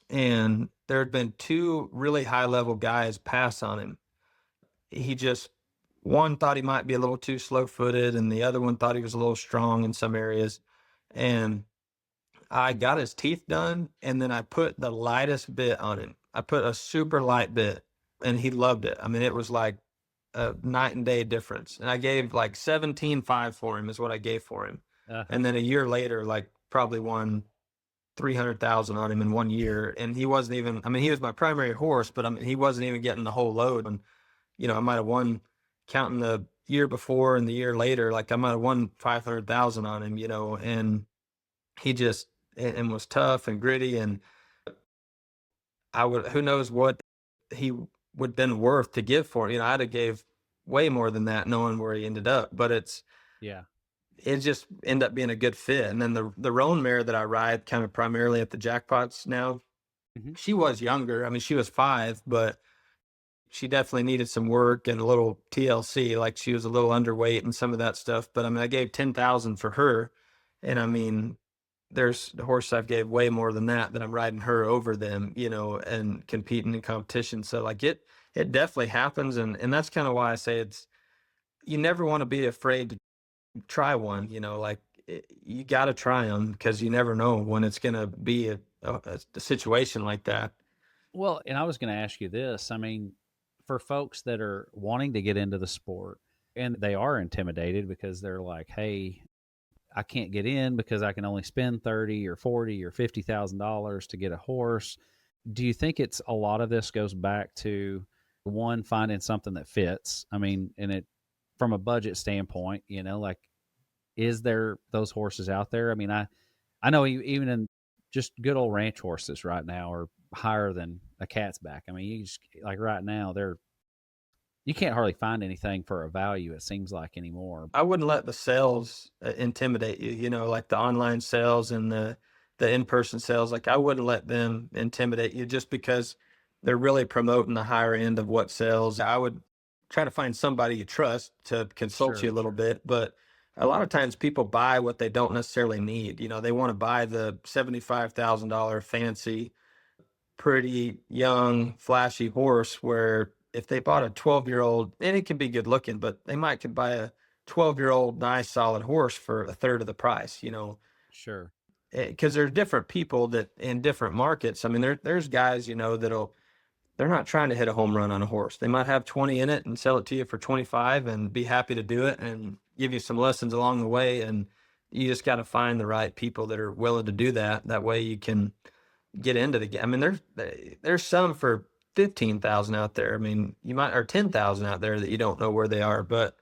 and there had been two really high level guys pass on him. He just One thought he might be a little too slow footed, and the other one thought he was a little strong in some areas. And I got his teeth done, and then I put the lightest bit on him. I put a super light bit, and he loved it. I mean, it was like a night and day difference. And I gave like 17.5 for him is what I gave for him. uh-huh. And then a year later, like probably won 300,000 on him in 1 year. And he wasn't even, I mean, he was my primary horse, but I mean, he wasn't even getting the whole load. And, I might have won, counting the year before and the year later, like I might have won 500,000 on him, and he just, and was tough and gritty. And who knows what he would been worth to give for it. I'd have gave way more than that knowing where he ended up, but Yeah. it just ended up being a good fit. And then the roan mare that I ride kind of primarily at the jackpots now, Hmm. she was younger. I mean, she was 5, but she definitely needed some work and a little TLC. Like she was a little underweight and some of that stuff. But I mean, I gave 10,000 for her. And I mean, there's the horse I've gave way more than that I'm riding her over them, and competing in competition. So like it definitely happens. And that's kind of why I say you never want to be afraid to try one, like you got to try them because you never know when it's going to be a situation like that. Well, and I was going to ask you this. I mean, for folks that are wanting to get into the sport and they are intimidated because they're like, "Hey, I can't get in because I can only spend 30 or 40 or $50,000 to get a horse." Do you think it's a lot of this goes back to one, finding something that fits? I mean, and it from a budget standpoint, like, is there those horses out there? I mean, I know even in just good old ranch horses right now are higher than a cat's back. I mean, you just like right now you can't hardly find anything for a value, it seems like, anymore. I wouldn't let the sales intimidate you, like the online sales and the in-person sales. Like I wouldn't let them intimidate you just because they're really promoting the higher end of what sells. I would try to find somebody you trust to consult you Sure. a little bit, but a lot of times people buy what they don't necessarily need. They want to buy the $75,000 fancy, pretty young, flashy horse where if they bought a 12-year-old, and it can be good looking, but they might could buy a 12-year-old nice solid horse for a third of the price, Sure. because there's different people that in different markets. I mean, there's guys, they're not trying to hit a home run on a horse. They might have 20 in it and sell it to you for 25 and be happy to do it and give you some lessons along the way. And you just got to find the right people that are willing to do that. That way you can get into the game. I mean, there's some for 15,000 out there. I mean, you might or 10,000 out there that you don't know where they are, but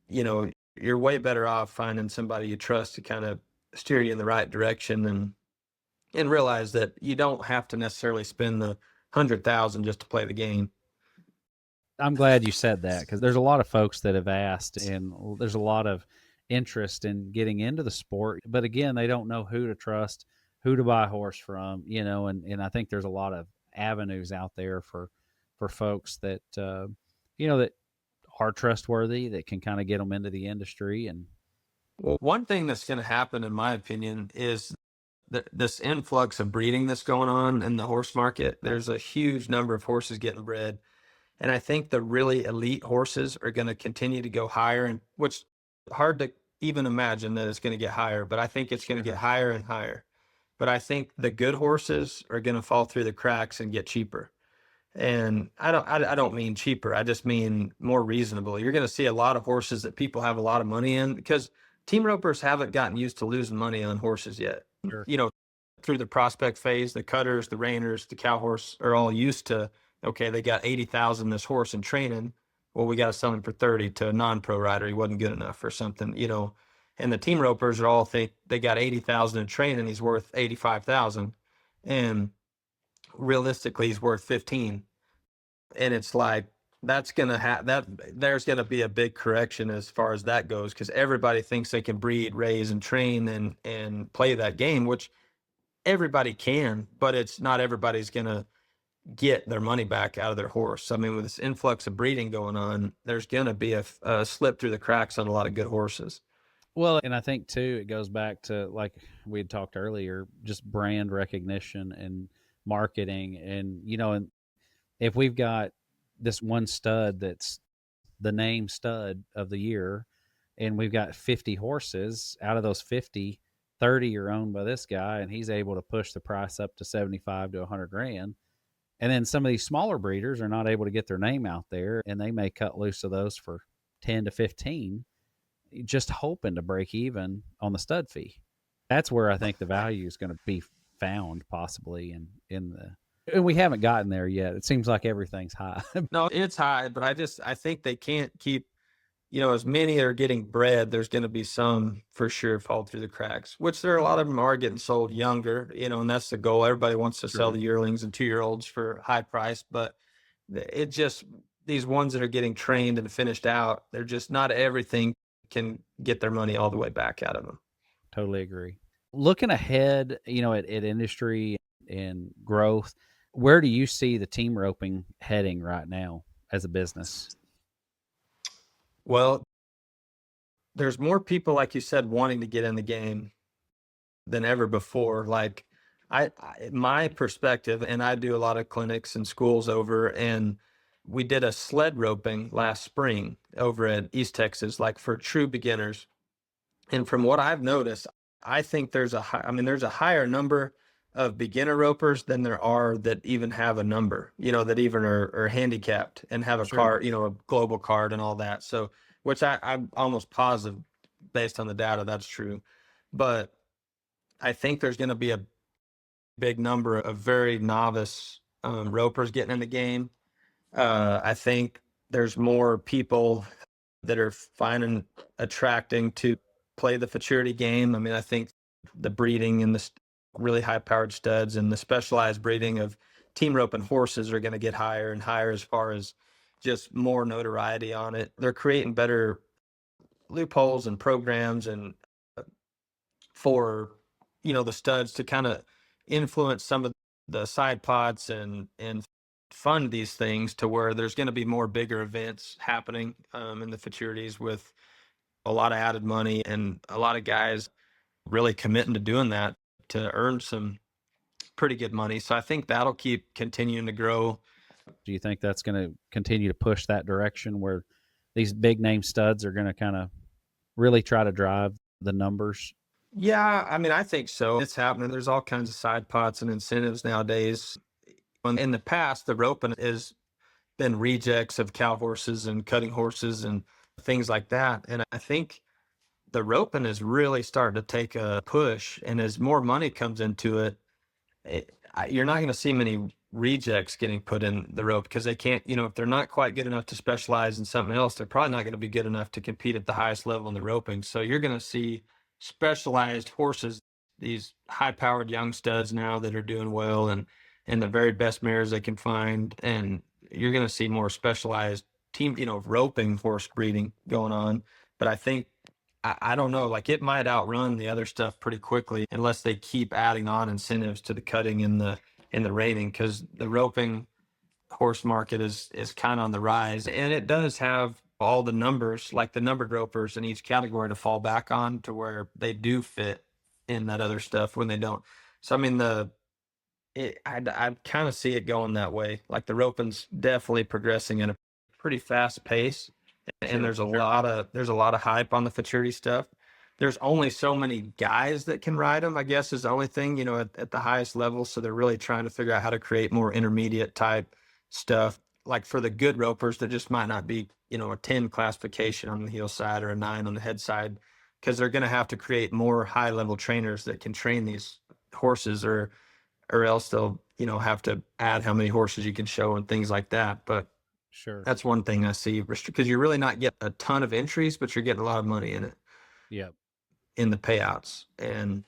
you're way better off finding somebody you trust to kind of steer you in the right direction and realize that you don't have to necessarily spend the 100,000 just to play the game. I'm glad you said that because there's a lot of folks that have asked, and there's a lot of interest in getting into the sport. But again, they don't know who to trust, who to buy a horse from, and I think there's a lot of avenues out there for for folks that that are trustworthy, that can kind of get them into the industry. And Well, one thing that's going to happen, in my opinion, is this influx of breeding that's going on in the horse market. There's a huge number of horses getting bred. And I think the really elite horses are going to continue to go higher, and which hard to even imagine that it's going to get higher, but I think it's going to get higher and higher. But I think the good horses are going to fall through the cracks and get cheaper. And I don't mean cheaper. I just mean more reasonable. You're going to see a lot of horses that people have a lot of money in, because team ropers haven't gotten used to losing money on horses yet. sure. Through the prospect phase, the cutters, the reiners, the cow horse are all used to, okay, they got 80,000 this horse in training. Well, we got to sell him for 30 to a non-pro rider. He wasn't good enough or something. And the team ropers are all think they got 80,000 in training. He's worth 85,000. And realistically, he's worth 15. And it's like, that's going to have that. There's going to be a big correction as far as that goes, because everybody thinks they can breed, raise, and train and play that game, which everybody can, but it's not everybody's going to get their money back out of their horse. I mean, with this influx of breeding going on, there's going to be a slip through the cracks on a lot of good horses. Well, and I think too, it goes back to, like we had talked earlier, just brand recognition and marketing. And, and if we've got this one stud that's the name stud of the year, and we've got 50 horses, out of those 50, 30 are owned by this guy, and he's able to push the price up to 75 to 100 grand. And then some of these smaller breeders are not able to get their name out there, and they may cut loose of those for 10 to 15, just hoping to break even on the stud fee. That's where I think the value is going to be found, possibly in the. And we haven't gotten there yet. It seems like everything's high. No, it's high, but I think they can't keep, as many are getting bred, there's going to be some for sure fall through the cracks, which there are a lot of them are getting sold younger, and that's the goal. Everybody wants to sell the yearlings and 2-year-olds for high price, but it just, these ones that are getting trained and finished out, they're just not everything can get their money all the way back out of them. Totally agree. Looking ahead, at industry and growth, where do you see the team roping heading right now as a business? Well, there's more people, like you said, wanting to get in the game than ever before. Like my perspective, and I do a lot of clinics and schools over, and we did a sled roping last spring over at East Texas, like for true beginners. And from what I've noticed, I think there's a higher number of beginner ropers than there are that even have a number, that even are handicapped and have a card, a global card and all that. So, which I'm almost positive based on the data, that's true. But I think there's going to be a big number of very novice ropers getting in the game. I think there's more people that are finding attracting to play the futurity game. I mean, I think the breeding and the really high powered studs and the specialized breeding of team roping horses are going to get higher and higher as far as just more notoriety on it. They're creating better loopholes and programs and for, the studs to kind of influence some of the side pots and fund these things to where there's going to be more bigger events happening in the futurities with a lot of added money and a lot of guys really committing to doing that to earn some pretty good money. So I think that'll keep continuing to grow. Do you think that's going to continue to push that direction where these big name studs are going to kind of really try to drive the numbers? Yeah, I mean, I think so. It's happening. There's all kinds of side pots and incentives nowadays. In the past, the roping has been rejects of cow horses and cutting horses and things like that. And I think the roping is really starting to take a push. And as more money comes into it, you're not going to see many rejects getting put in the rope because they can't, if they're not quite good enough to specialize in something else, they're probably not going to be good enough to compete at the highest level in the roping. So you're going to see specialized horses, these high powered young studs now that are doing well and the very best mares they can find. And you're going to see more specialized team, roping horse breeding going on. But I think, I don't know, like it might outrun the other stuff pretty quickly unless they keep adding on incentives to the cutting and the reining, because the roping horse market is kind of on the rise, and it does have all the numbers, like the numbered ropers in each category to fall back on to where they do fit in that other stuff when they don't. So I mean I kind of see it going that way. Like the roping's definitely progressing at a pretty fast pace, and Sure, there's a sure. lot of hype on the futurity stuff. There's only so many guys that can ride them, I guess, is the only thing, at the highest level. So they're really trying to figure out how to create more intermediate type stuff. Like for the good ropers, that just might not be, a 10 classification on the heel side or a 9 on the head side, because they're going to have to create more high level trainers that can train these horses, or else they'll, have to add how many horses you can show and things like that. But Sure. that's one thing I see, because you're really not getting a ton of entries, but you're getting a lot of money in it, Yep. in the payouts, and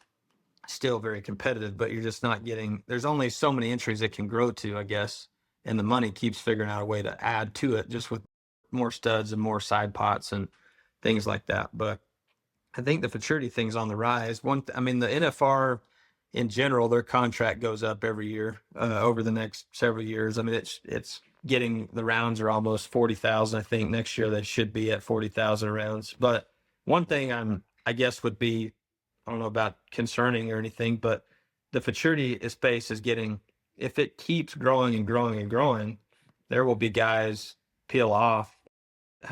still very competitive, but you're just not getting, there's only so many entries it can grow to, I guess. And the money keeps figuring out a way to add to it, just with more studs and more side pots and things like that. But I think the futurity thing's on the rise. I mean, the NFR in general, their contract goes up every year, over the next several years. I mean, it's getting, the rounds are almost 40,000. I think next year they should be at 40,000 rounds. But one thing I guess would be, I don't know about concerning or anything, but the futurity space is getting, if it keeps growing and growing and growing, there will be guys peel off.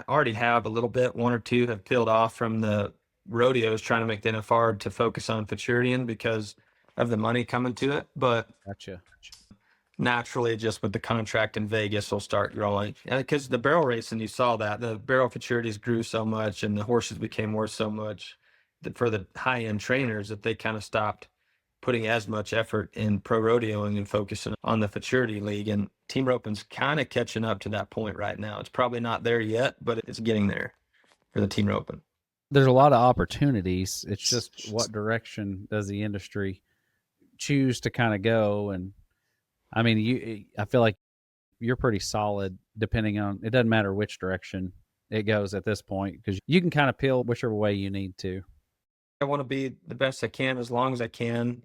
Already have a little bit, one or two have peeled off from the rodeos trying to make the NFR to focus on Futurian because of the money coming to it. But Gotcha. naturally, just with the contract in Vegas, will start growing. And because the barrel racing, you saw that the barrel futurities grew so much and the horses became worth so much that for the high end trainers, that they kind of stopped putting as much effort in pro rodeoing and focusing on the futurity league. And team roping's kind of catching up to that point right now. It's probably not there yet, but it's getting there for the team roping. There's a lot of opportunities. It's just what direction does the industry choose to kind of go? And I mean, I feel like you're pretty solid depending on, it doesn't matter which direction it goes at this point because you can kind of peel whichever way you need to. I want to be the best I can as long as I can,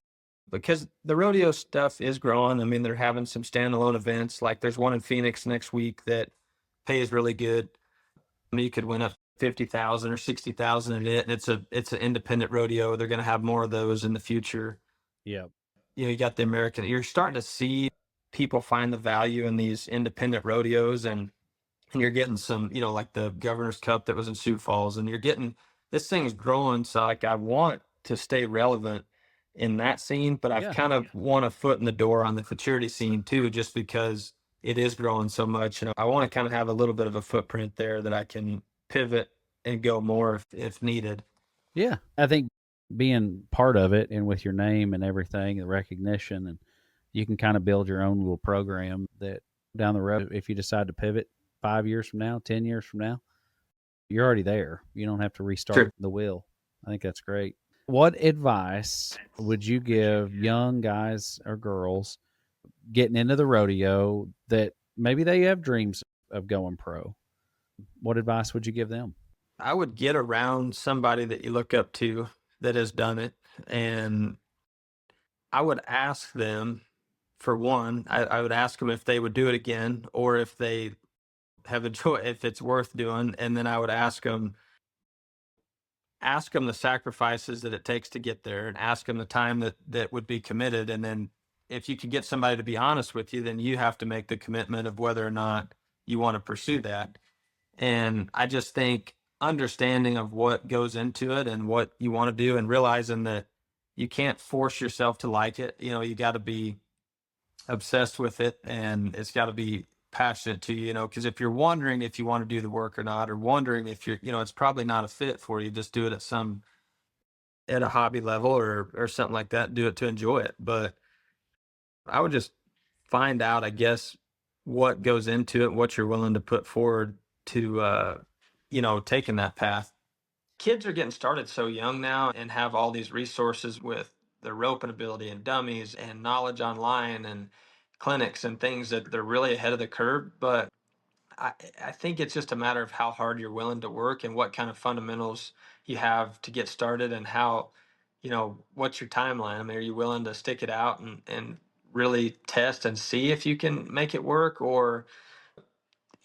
because the rodeo stuff is growing. I mean, they're having some standalone events. Like there's one in Phoenix next week that pays really good. I mean, you could win up 50,000 or 60,000 in it, and it's an independent rodeo. They're going to have more of those in the future. Yeah. You got the American. You're starting to see people find the value in these independent rodeos, and you're getting some, like the Governor's Cup that was in Sioux Falls, and you're getting, this thing's growing. So like I want to stay relevant in that scene, but I've Yeah. kind of want a foot in the door on the futurity scene too, just because it is growing so much. And I want to kind of have a little bit of a footprint there that I can pivot and go more if needed. Yeah. I think being part of it and with your name and everything, the recognition, and you can kind of build your own little program that down the road, if you decide to pivot 5 years from now, 10 years from now, you're already there. You don't have to restart Sure. the wheel. I think that's great. What advice would you give young guys or girls getting into the rodeo that maybe they have dreams of going pro? What advice would you give them? I would get around somebody that you look up to that has done it. And I would ask them, for one, I would ask them if they would do it again, or if they have a choice, if it's worth doing. And then I would ask them the sacrifices that it takes to get there, and ask them the time that would be committed. And then if you could get somebody to be honest with you, then you have to make the commitment of whether or not you want to pursue that. And I just think understanding of what goes into it and what you want to do, and realizing that you can't force yourself to like it. You got to be obsessed with it, and it's got to be passionate to you, because if you're wondering if you want to do the work or not, or wondering if you're, it's probably not a fit for you, just do it at a hobby level, or something like that. Do it to enjoy it. But I would just find out, I guess, what goes into it, what you're willing to put forward to, taking that path. Kids are getting started so young now and have all these resources with the roping ability and dummies and knowledge online and clinics and things, that they're really ahead of the curve. But I, I think it's just a matter of how hard you're willing to work and what kind of fundamentals you have to get started, and how, what's your timeline? I mean, are you willing to stick it out and really test and see if you can make it work, or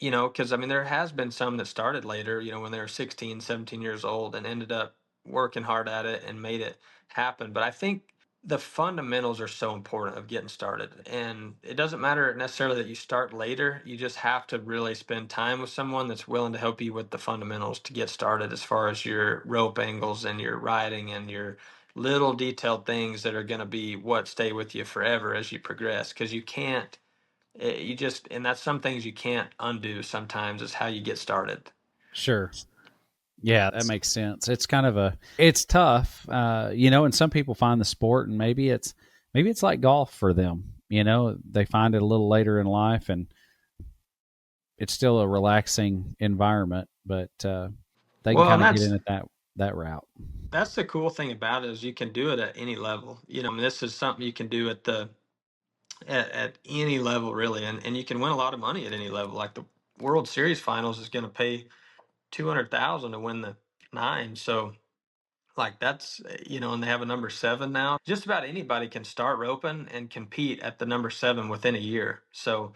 because I mean, there has been some that started later, when they were 16, 17 years old and ended up working hard at it and made it happen. But I think the fundamentals are so important of getting started. And it doesn't matter necessarily that you start later. You just have to really spend time with someone that's willing to help you with the fundamentals to get started, as far as your rope angles and your riding and your little detailed things that are going to be what stay with you forever as you progress. Because you can't you just, and that's some things you can't undo sometimes, is how you get started. Sure. Yeah, that makes sense. It's kind of it's tough, and some people find the sport, and maybe it's like golf for them. They find it a little later in life, and it's still a relaxing environment, but they can Well, and kind of get in at that route. that's the cool thing about it, is you can do it at any level. I mean, this is something you can do at any level, really, and you can win a lot of money at any level. Like the World Series finals is going to pay 200,000 to win the nine. So like that's and they have a number seven now. Just about anybody can start roping and compete at the number seven within a year. So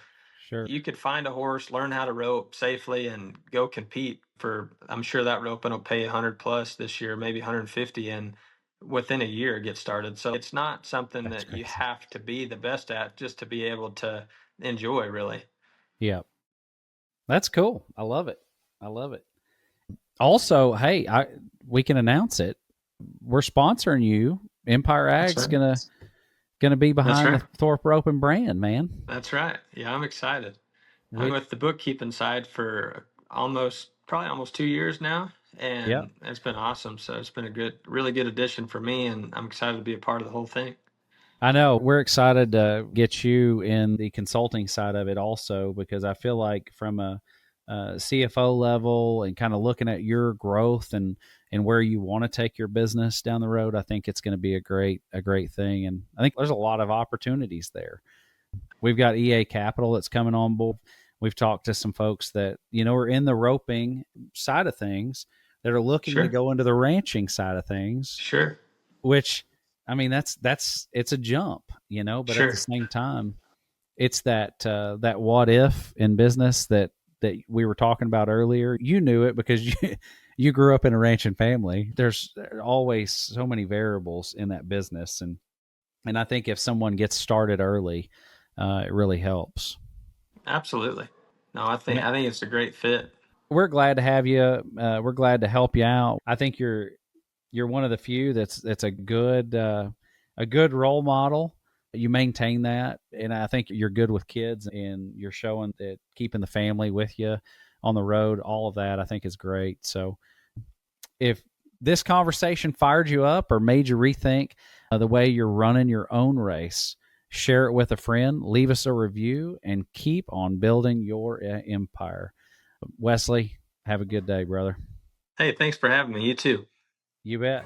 Sure, you could find a horse, learn how to rope safely, and go compete for. I'm sure that roping will pay 100 plus this year, maybe 150, and within a year get started. So it's not something that's that you crazy. have to be the best at just to be able to enjoy, really. Yeah, that's cool. I love it. I love it. Also, hey, we can announce it. We're sponsoring you. Empire That's Ag's right. gonna be That's behind right. the Thorpe Roping brand, man. That's right. Yeah, I'm excited. I'm We, with the bookkeeping side for probably almost 2 years now, yeah, and it's been awesome. So it's been a really good addition for me, and I'm excited to be a part of the whole thing. I know we're excited to get you in the consulting side of it also, because I feel like from a CFO level and kind of looking at your growth and where you want to take your business down the road, I think it's going to be a great thing, and I think there's a lot of opportunities there. We've got EA Capital that's coming on board. We've talked to some folks that are in the roping side of things that are looking to Sure. go into the ranching side of things, Sure. which I mean that's it's a jump, but at the Sure. same time, it's that what if in business that we were talking about earlier. You knew it because you grew up in a ranching family. There's always so many variables in that business, and I think if someone gets started early, it really helps. Absolutely. No, And I think it's a great fit. we're glad to have you. We're glad to help you out. I think you're one of the few that's a good role model. You maintain that, and I think you're good with kids, and you're showing that keeping the family with you on the road. All of that, I think, is great. So, if this conversation fired you up or made you rethink the way you're running your own race, share it with a friend, leave us a review, and keep on building your empire. Wesley, have a good day, brother. Hey, thanks for having me. You too. You bet.